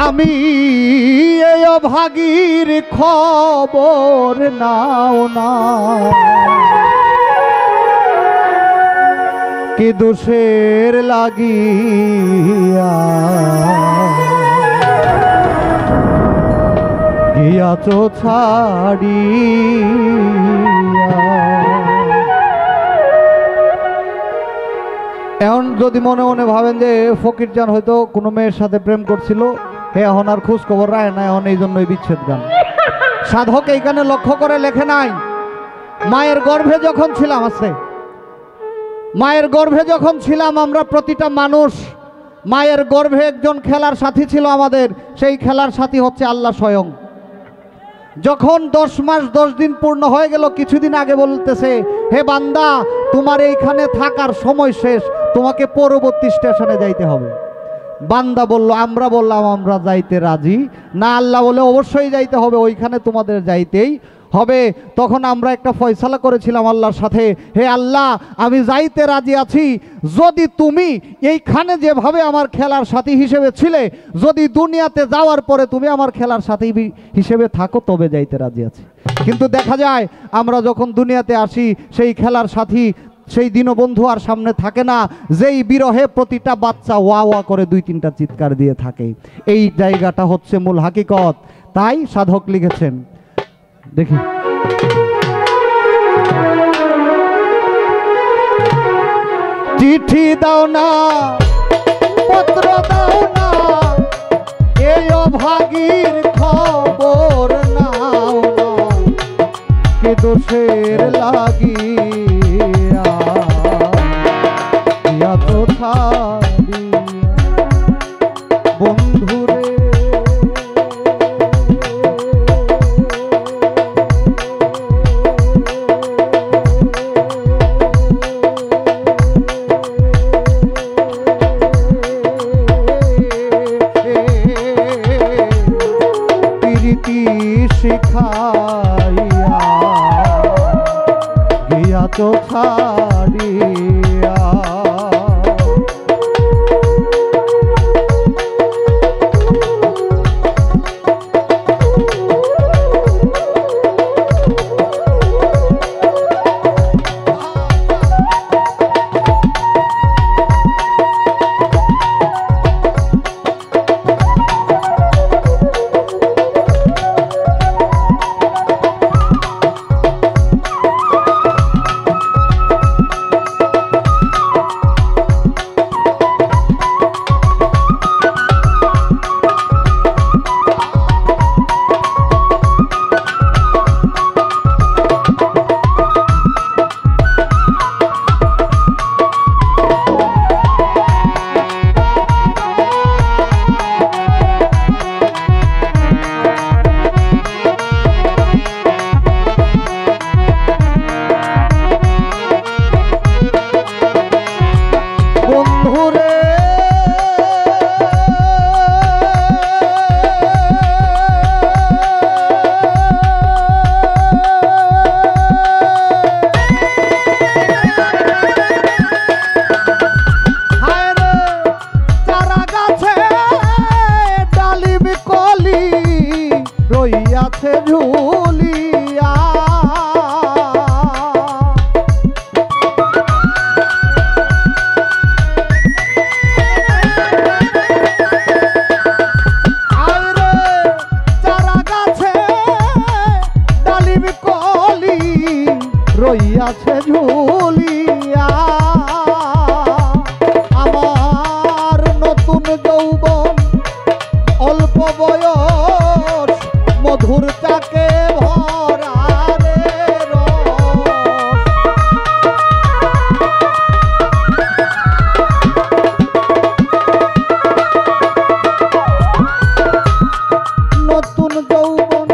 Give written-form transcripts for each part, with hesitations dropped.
আমি এই অভাগীর খবর নাও না, কি দোষের লাগিয়া গিয়াছো ছাড়িয়া। এখন যদি মনে মনে ভাবেন যে ফকিরজান হয়তো কোনো মেয়ের সাথে প্রেম করছিল, হে এখন আর খোঁজ খবর রায় না, এখন এই জন্যই বিচ্ছেদ গান। সাধক এইখানে লক্ষ্য করে লেখে নাই, মায়ের গর্ভে যখন ছিলাম, আছে মায়ের গর্ভে যখন ছিলাম আমরা প্রতিটা মানুষ, মায়ের গর্ভে একজন খেলার সাথী ছিল আমাদের, সেই খেলার সাথী হচ্ছে আল্লাহ স্বয়ং। যখন 10 মাস 10 দিন পূর্ণ হয়ে গেল, কিছুদিন আগে বলতেছে, হে বান্দা তোমার এইখানে থাকার সময় শেষ, তোমাকে পরবর্তী স্টেশনে যাইতে হবে। বান্দা বলল, আমরা বললাম আমরা যাইতে রাজি না। আল্লাহ বলে অবশ্যই যাইতে হবে, ওইখানে তোমাদের যাইতেই হবে। তখন আমরা একটা ফয়সালা করেছিলাম আল্লাহর সাথে, হে আল্লাহ আমি যাইতে রাজি আছি, যদি তুমি এইখানে যেভাবে আমার খেলার সাথী হিসেবে ছিলে, যদি দুনিয়াতে যাওয়ার পরে তুমি আমার খেলার সাথী হিসেবে থাকো, তবে যাইতে রাজি আছি। কিন্তু দেখা যায় আমরা যখন দুনিয়াতে আসি, সেই খেলার সাথী সেই দীনবন্ধু আর সামনে থাকে না, যেই বিরহে প্রতিটা বাচ্চা ওয়া ওয়া করে 2-3টা চিৎকার দিয়ে থাকে। এই জায়গাটা হচ্ছে মূল হাকিকত। তাই সাধক লিখেছেন, দেখি চিঠি দাও না, পত্র দাও না, এই অভাগীর খবর নাও না, কে দোষের লাগিয়া তো ছাড়িয়া। বন্ধুরে প্রীতি শিখাইয়া গিয়া তো ছাড়িয়া। রইয়াছে ঝুলিয়া, আরে চারা গাছে ডালিম কলি রইয়াছে ঝুলিয়া। আমার নতুন যৌবন অল্প বয়স, মধুর চাকে ভরা রে নতুন যৌবন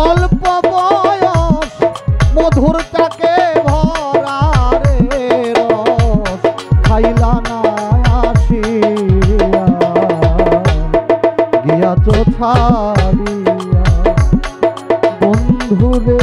অল্প বয়স, মধুর চাকে ভরা রে রস, খাইলা না আসিয়া গিয়াছ ছাড়িয়া। বন্ধুরে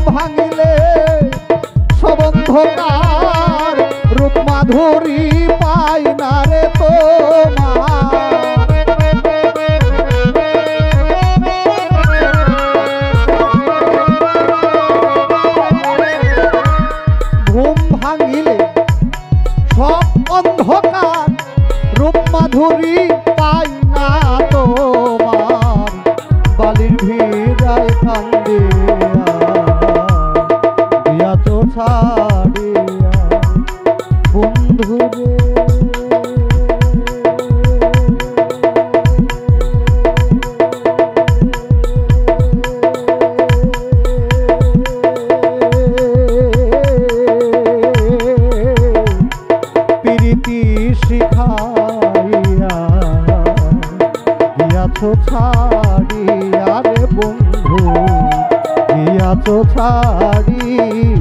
ভাঙিলে সব অন্ধকার, রূপ মাধুরী পাই না রে তোমার। ঘুম ভাঙিলে সব অন্ধকার, রূপ মাধুরী পাই না তোমার। বালির ভিড়ায় কান্দিয়া দিয়াছ ছাড়িয়া বন্ধুরে। প্রীতি শিখাইয়া দিয়াছ ছাড়িয়া রে বন্ধু, দিয়াছ ছাড়িয়া।